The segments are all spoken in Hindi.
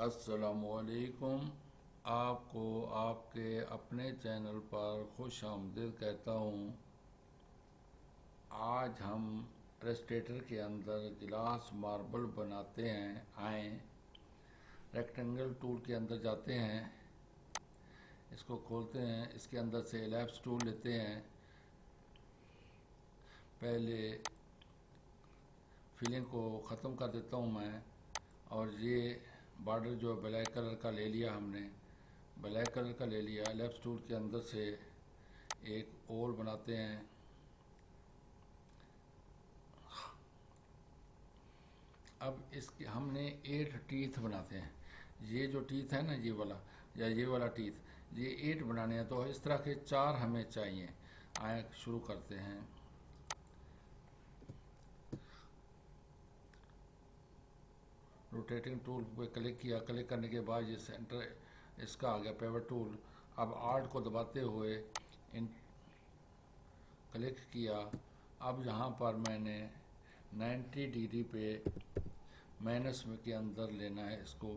अस्सलामुअलैकुम। आपको आपके अपने चैनल पर खुश आमदीद कहता हूँ। आज हम रेस्टेटर के अंदर गिलास मार्बल बनाते हैं। आए रेक्टेंगल टूल के अंदर जाते हैं, इसको खोलते हैं, इसके अंदर से एलिप्स टूल लेते हैं। पहले फिलिंग को ख़त्म कर देता हूँ मैं। और ये बॉर्डर जो ब्लैक कलर का ले लिया, हमने ब्लैक कलर का ले लिया। एलिप्स टूल के अंदर से एक ओल बनाते हैं। अब इसके हमने 8 टीथ बनाते हैं। ये जो टीथ है ना, ये वाला या ये वाला टीथ, ये 8 बनाने हैं। तो इस तरह के 4 हमें चाहिए। आए शुरू करते हैं। रोटेटिंग टूल पे क्लिक किया, क्लिक करने के बाद ये सेंटर इसका आ गया पिवट टूल। अब आर्ट को दबाते हुए इन क्लिक किया। अब यहाँ पर मैंने 90 डिग्री पे माइनस में के अंदर लेना है इसको,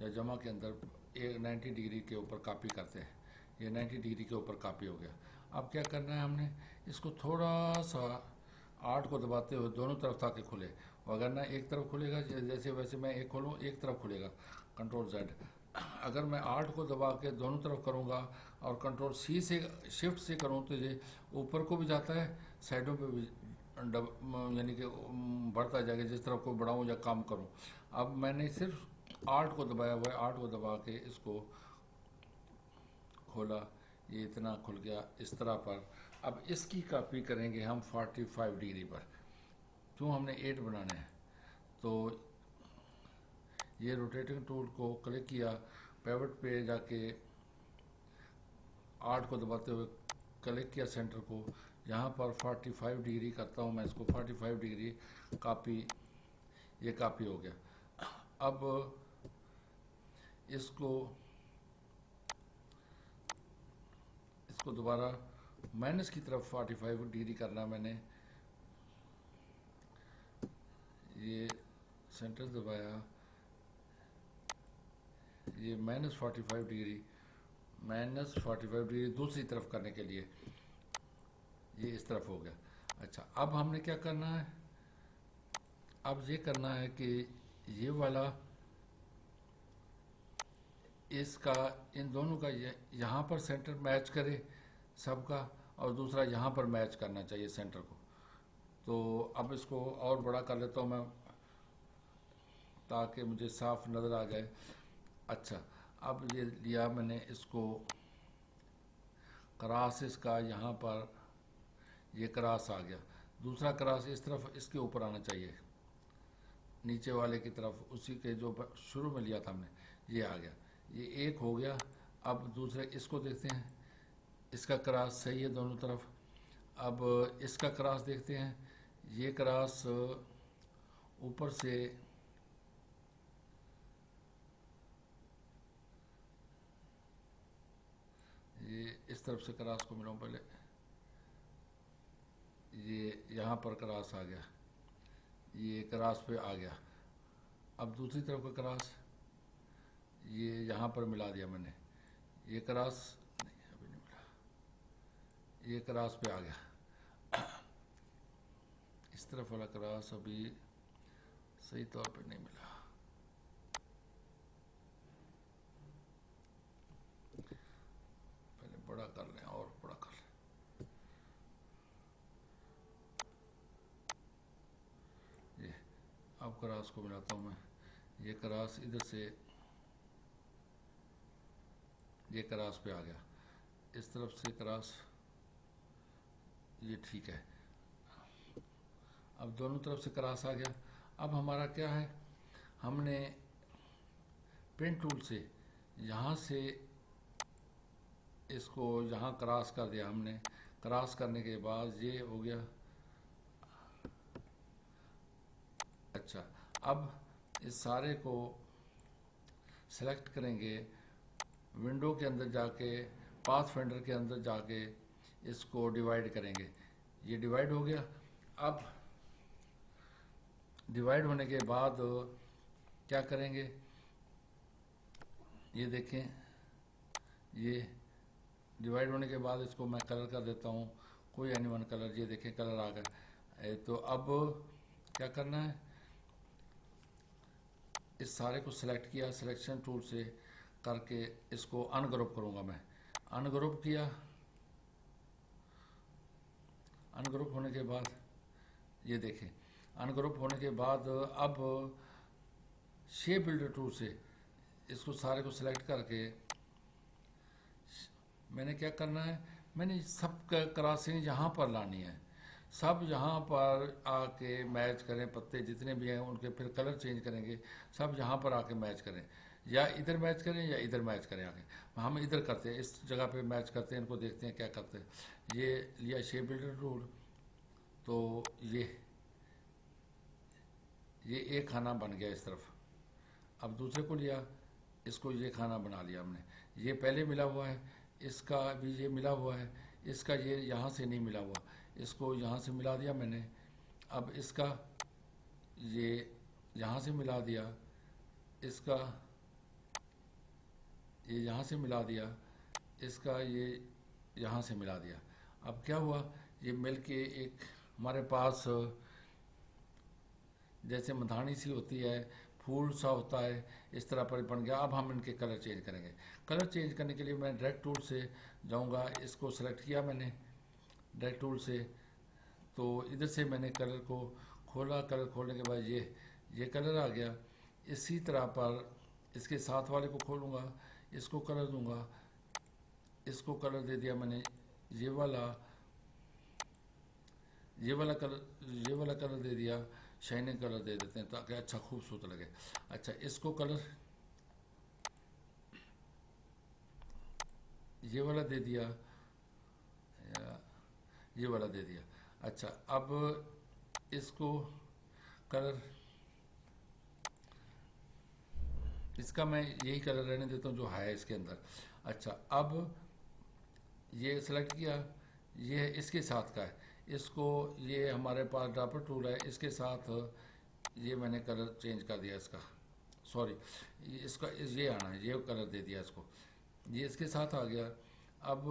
या जमा के अंदर 90 डिग्री के ऊपर कॉपी करते हैं। ये 90 डिग्री के ऊपर कॉपी हो गया। अब क्या करना है, हमने इसको थोड़ा सा आर्ट को दबाते हुए दोनों तरफ ताकि खुले, वगरना एक तरफ खुलेगा। जैसे वैसे मैं एक खोलूँ एक तरफ खुलेगा, कंट्रोल Z। अगर मैं आर्ट को दबा के दोनों तरफ करूँगा और कंट्रोल C से शिफ्ट से करूँ तो ये ऊपर को भी जाता है, साइडों पे भी यानी कि बढ़ता जाएगा जिस तरफ को बढ़ाऊँ या काम करूँ। अब मैंने सिर्फ आर्ट को दबाया हुआ है, आर्ट को दबा के इसको खोला, ये इतना खुल गया इस तरह पर। अब इसकी कॉपी करेंगे हम 45 डिग्री पर। क्यों, हमने 8 बनाने हैं। तो ये रोटेटिंग टूल को क्लिक किया, पिवट पे जाके आर्ट को दबाते हुए क्लिक किया सेंटर को। यहाँ पर 45 डिग्री करता हूँ मैं इसको, 45 डिग्री कॉपी, ये कॉपी हो गया। अब इसको दोबारा माइनस की तरफ 45 डिग्री करना। मैंने ये सेंटर दबाया, ये -45 डिग्री, -45 डिग्री दूसरी तरफ करने के लिए ये इस तरफ हो गया। अच्छा, अब हमने क्या करना है, अब ये करना है कि ये वाला इसका इन दोनों का यहाँ पर सेंटर मैच करे सबका, और दूसरा यहाँ पर मैच करना चाहिए सेंटर को। तो अब इसको और बड़ा कर लेता हूँ मैं ताकि मुझे साफ नज़र आ जाए। अच्छा, अब ये लिया मैंने इसको क्रॉस, इसका यहाँ पर ये क्रॉस आ गया। दूसरा क्रॉस इस तरफ इसके ऊपर आना चाहिए, नीचे वाले की तरफ, उसी के जो शुरू में लिया था हमने, ये आ गया। ये एक हो गया। अब दूसरे इसको देखते हैं, इसका क्रॉस सही है दोनों तरफ। अब इसका क्रॉस देखते हैं, ये क्रॉस ऊपर से ये इस तरफ से क्रॉस को मिलाऊं पहले, ये यहाँ पर क्रॉस आ गया, ये क्रॉस पे आ गया। अब दूसरी तरफ का क्रॉस ये यहाँ पर मिला दिया मैंने, ये क्रॉस नहीं अभी नहीं मिला, ये क्रॉस पे आ गया। इस तरफ वाला क्रॉस अभी सही तौर पे नहीं मिला। पहले बड़ा कर लें और बड़ा कर लें। ये अब क्रॉस को मिलाता हूँ मैं, ये क्रॉस इधर से ये क्रॉस पे आ गया, इस तरफ से क्रॉस, ये ठीक है। अब दोनों तरफ से क्रॉस आ गया। अब हमारा क्या है, हमने पेन टूल से यहाँ से इसको यहाँ क्रॉस कर दिया हमने। क्रॉस करने के बाद ये हो गया। अच्छा, अब इस सारे को सेलेक्ट करेंगे, विंडो के अंदर जाके पाथ फाइंडर के अंदर जाके इसको डिवाइड करेंगे। ये डिवाइड हो गया। अब डिवाइड होने के बाद क्या करेंगे, ये देखें, ये डिवाइड होने के बाद इसको मैं कलर कर देता हूँ, कोई एनी वन कलर। ये देखें कलर आ गया। तो अब क्या करना है, इस सारे को सिलेक्ट किया, सिलेक्शन टूल से करके इसको अनग्रुप करूँगा मैं। अनग्रुप किया, अनग्रुप होने के बाद ये देखें, अनग्रुप होने के बाद अब शेप बिल्डर टूल से इसको सारे को सिलेक्ट करके मैंने क्या करना है, मैंने सब क्रॉसिंग यहाँ पर लानी है। सब यहाँ पर आके मैच करें, पत्ते जितने भी हैं उनके फिर कलर चेंज करेंगे, सब यहाँ पर आके मैच करें, या इधर मैच करें या इधर मैच करें आके। हम इधर करते हैं, इस जगह पे मैच करते हैं, इनको देखते हैं क्या करते हैं। ये लिया शेप बिल्डर टूल, तो ये एक खाना बन गया इस तरफ। अब दूसरे को लिया, इसको ये खाना बना लिया हमने। ये पहले मिला हुआ है, इसका भी ये मिला हुआ है, इसका ये यहाँ से नहीं मिला हुआ, इसको यहाँ से मिला दिया मैंने। अब इसका ये यहाँ से मिला दिया, इसका ये यहाँ से मिला दिया, इसका ये यहाँ से मिला दिया। अब क्या हुआ, ये मिल के एक हमारे पास जैसे मधानी सी होती है, फूल सा होता है, इस तरह पर बन गया। अब हम इनके कलर चेंज करेंगे। कलर चेंज करने के लिए मैं डायरेक्ट टूल से जाऊंगा, इसको सेलेक्ट किया मैंने डायरेक्ट टूल से, तो इधर से मैंने कलर को खोला। कलर खोलने के बाद ये कलर आ गया। इसी तरह पर इसके साथ वाले को खोलूँगा, इसको कलर दूंगा, इसको कलर दे दिया मैंने, ये वाला कलर दे दिया, शाइनिंग कलर दे देते हैं ताकि अच्छा खूबसूरत लगे। अच्छा, इसको कलर ये वाला दे दिया, ये वाला दे दिया। अच्छा, अब इसको कलर, इसका मैं यही कलर रहने देता हूँ जो है इसके अंदर। अच्छा, अब ये सेलेक्ट किया, ये इसके साथ का है, इसको ये हमारे पास ड्रॉपर टूल है, इसके साथ ये मैंने कलर चेंज कर दिया इसका, सॉरी इसका ये आना है, ये कलर दे दिया इसको, ये इसके साथ आ गया। अब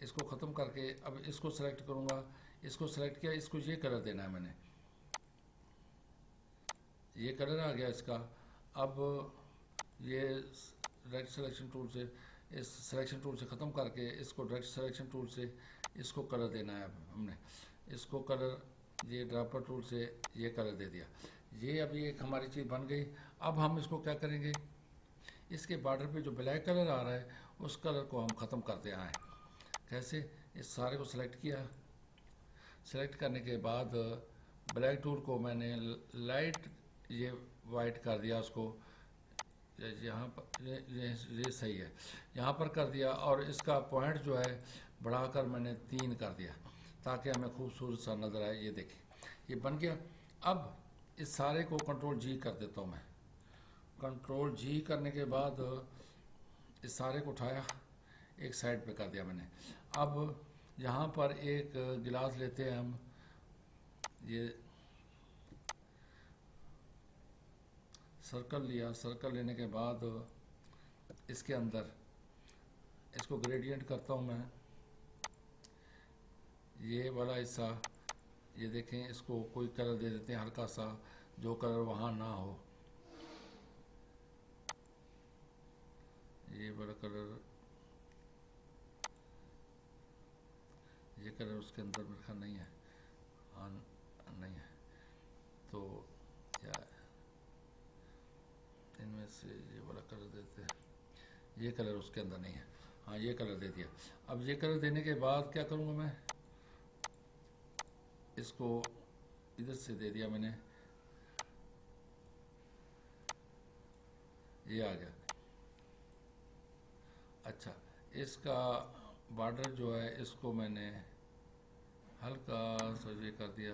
इसको ख़त्म करके अब इसको सेलेक्ट करूँगा, इसको सेलेक्ट किया, इसको ये कलर देना है मैंने, ये कलर आ गया इसका। अब ये डायरेक्ट सिलेक्शन टूल से, इस सिलेक्शन टूल से ख़त्म करके इसको डायरेक्ट सिलेक्शन टूल से इसको कलर देना है। अब हमने इसको कलर, ये ड्रॉपर टूल से ये कलर दे दिया। ये अभी एक हमारी चीज़ बन गई। अब हम इसको क्या करेंगे, इसके बॉर्डर पे जो ब्लैक कलर आ रहा है उस कलर को हम ख़त्म करते आए। कैसे, इस सारे को सिलेक्ट किया, सिलेक्ट करने के बाद ब्लैक टूल को मैंने लाइट ये वाइट कर दिया, उसको यहाँ पर ये सही है, यहाँ पर कर दिया, और इसका पॉइंट जो है बढ़ाकर मैंने 3 कर दिया ताकि हमें खूबसूरत सा नज़र आए। ये देखिए ये बन गया। अब इस सारे को कंट्रोल जी कर देता हूँ मैं। कंट्रोल जी करने के बाद इस सारे को उठाया, एक साइड पे कर दिया मैंने। अब यहाँ पर एक गिलास लेते हैं हम, ये सर्कल लिया, सर्कल लेने के बाद इसके अंदर इसको ग्रेडियंट करता हूँ मैं, ये वाला हिस्सा, ये देखें, इसको कोई कलर दे देते हैं हल्का सा, जो कलर वहाँ ना हो, ये वाला कलर, ये कलर उसके अंदर मेरे ख्याल नहीं है, हाँ नहीं है, तो या इनमें से ये वाला कलर देते हैं, ये कलर उसके अंदर नहीं है, हाँ ये कलर दे दिया। अब ये कलर देने के बाद क्या करूँगा मैं, इसको इधर से दे दिया मैंने, ये आ गया। अच्छा, इसका बॉर्डर जो है इसको मैंने हल्का सा ये कर दिया,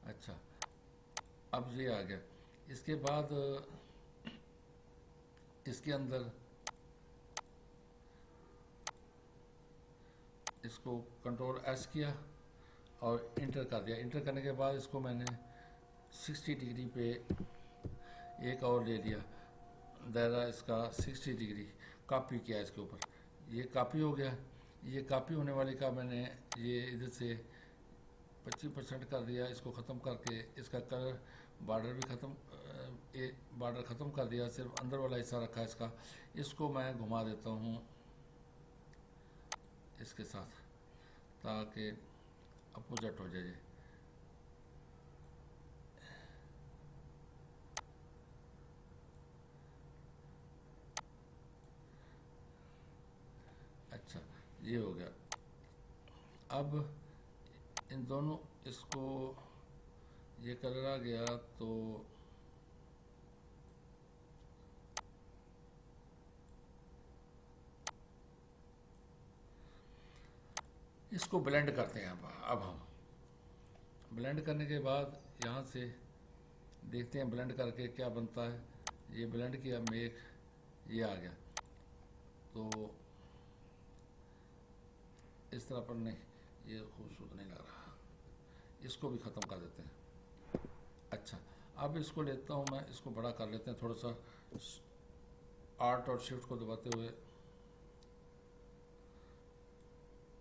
अच्छा अब ये आ गया। इसके बाद इसके अंदर इसको कंट्रोल एस किया और इंटर कर दिया। इंटर करने के बाद इसको मैंने 60 डिग्री पे एक और ले लिया, दायरा इसका 60 डिग्री कॉपी किया इसके ऊपर। ये कॉपी हो गया। ये कॉपी होने वाले का मैंने ये इधर से 25% कर दिया, इसको ख़त्म करके इसका कलर बॉर्डर भी ख़त्म, बॉर्डर ख़त्म कर दिया, सिर्फ अंदर वाला हिस्सा रखा इसका। इसको मैं घुमा देता हूँ इसके साथ ताकि अपोजिट हो जाए। अच्छा, ये हो गया। अब इन दोनों, इसको ये कलर आ गया तो इसको ब्लेंड करते हैं। अब हम ब्लेंड करने के बाद यहाँ से देखते हैं ब्लेंड करके क्या बनता है। ये ब्लेंड किया, मेक, ये आ गया। तो इस तरह पर नहीं, ये खूबसूरत नहीं लग रहा, इसको भी ख़त्म कर देते हैं। अच्छा, अब इसको लेता हूँ मैं, इसको बड़ा कर लेते हैं थोड़ा सा, आर्ट और शिफ्ट को दबाते हुए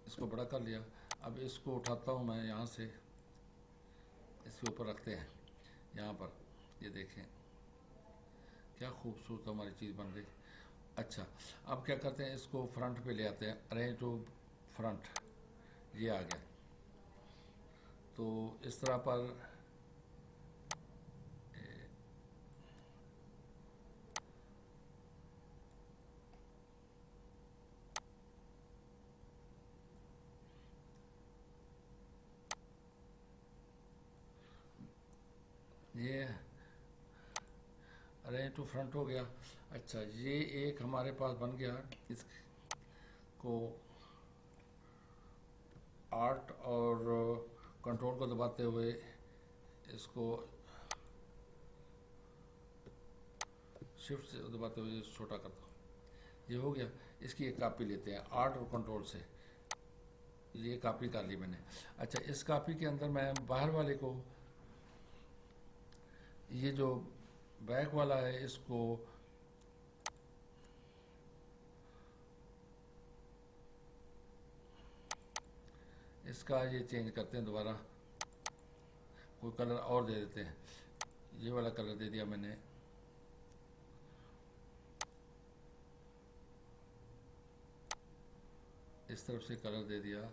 इसको बड़ा कर लिया। अब इसको उठाता हूँ मैं यहाँ से, इसके ऊपर रखते हैं यहाँ पर। ये देखें क्या खूबसूरत हमारी चीज़ बन गई। अच्छा, अब क्या करते हैं, इसको फ्रंट पे ले आते हैं, अरेंज टू फ्रंट, ये आ गया। तो इस तरह पर ये अरेंज टू फ्रंट हो गया। अच्छा, ये एक हमारे पास बन गया। इसको आर्ट और कंट्रोल को दबाते हुए इसको शिफ्ट से दबाते हुए छोटा करता हूँ, ये हो गया। इसकी एक कॉपी लेते हैं आर्ट और कंट्रोल से, ये कॉपी कर ली मैंने। अच्छा, इस कॉपी के अंदर मैं बाहर वाले को, ये जो बैक वाला है, इसको इसका ये चेंज करते हैं दोबारा, कोई कलर और दे देते हैं। ये वाला कलर दे दिया मैंने, इस तरफ से कलर दे दिया।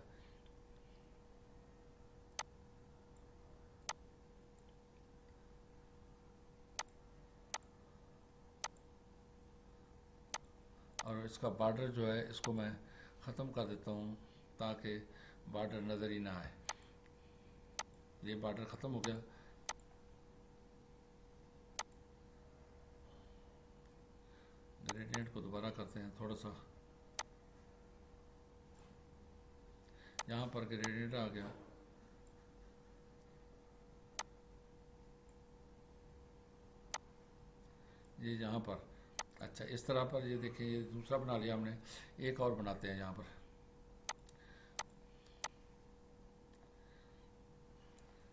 और इसका बॉर्डर जो है इसको मैं ख़त्म कर देता हूँ ताकि बॉर्डर नज़र ही ना आए। ये बॉर्डर ख़त्म हो गया। ग्रेडियंट को दोबारा करते हैं थोड़ा सा, यहाँ पर ग्रेडियंट आ गया। ये यहाँ पर, अच्छा इस तरह पर, ये देखिए ये दूसरा बना लिया हमने। एक और बनाते हैं यहाँ पर।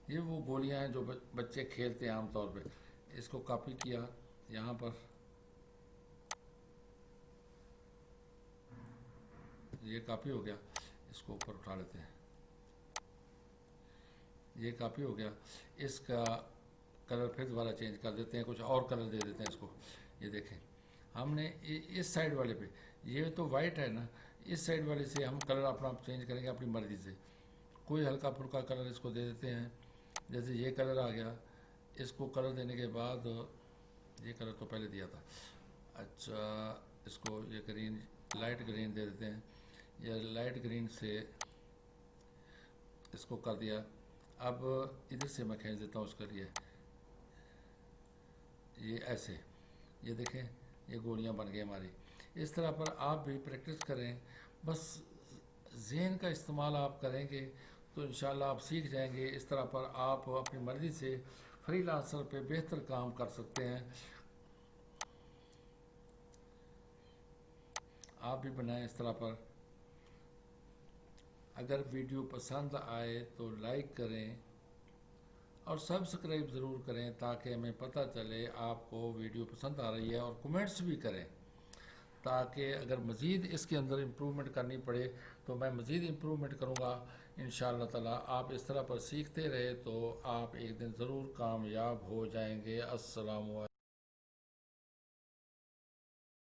ये वो गोलियां हैं जो बच्चे खेलते हैं आमतौर पे। इसको कॉपी किया यहाँ पर, ये कॉपी हो गया। इसको ऊपर उठा लेते हैं, ये कॉपी हो गया। इसका कलर फिर दोबारा चेंज कर देते हैं, कुछ और कलर दे देते हैं इसको। ये देखें हमने इस साइड वाले पे, ये तो वाइट है ना, इस साइड वाले से हम कलर अपना चेंज करेंगे अपनी मर्ज़ी से। कोई हल्का फुल्का कलर इसको दे देते हैं, जैसे ये कलर आ गया। इसको कलर देने के बाद, ये कलर तो पहले दिया था। अच्छा, इसको ये ग्रीन, लाइट ग्रीन दे देते हैं। ये लाइट ग्रीन से इसको कर दिया। अब इधर से मैं खींच देता हूँ उसके लिए, ये ऐसे, ये देखें ये गोलियाँ बन गई हमारी। इस तरह पर आप भी प्रैक्टिस करें, बस ज़हन का इस्तेमाल आप करेंगे तो इंशाल्लाह आप सीख जाएंगे। इस तरह पर आप अपनी मर्ज़ी से फ्रीलांसर पे बेहतर काम कर सकते हैं। आप भी बनाएं इस तरह पर। अगर वीडियो पसंद आए तो लाइक करें और सब्सक्राइब ज़रूर करें ताकि हमें पता चले आपको वीडियो पसंद आ रही है, और कमेंट्स भी करें ताकि अगर मज़ीद इसके अंदर इम्प्रूवमेंट करनी पड़े तो मैं मज़ीद इम्प्रूवमेंट करूँगा इंशाअल्लाह ताला। आप इस तरह पर सीखते रहे तो आप एक दिन ज़रूर कामयाब हो जाएंगे। अस्सलाम वालेकुम।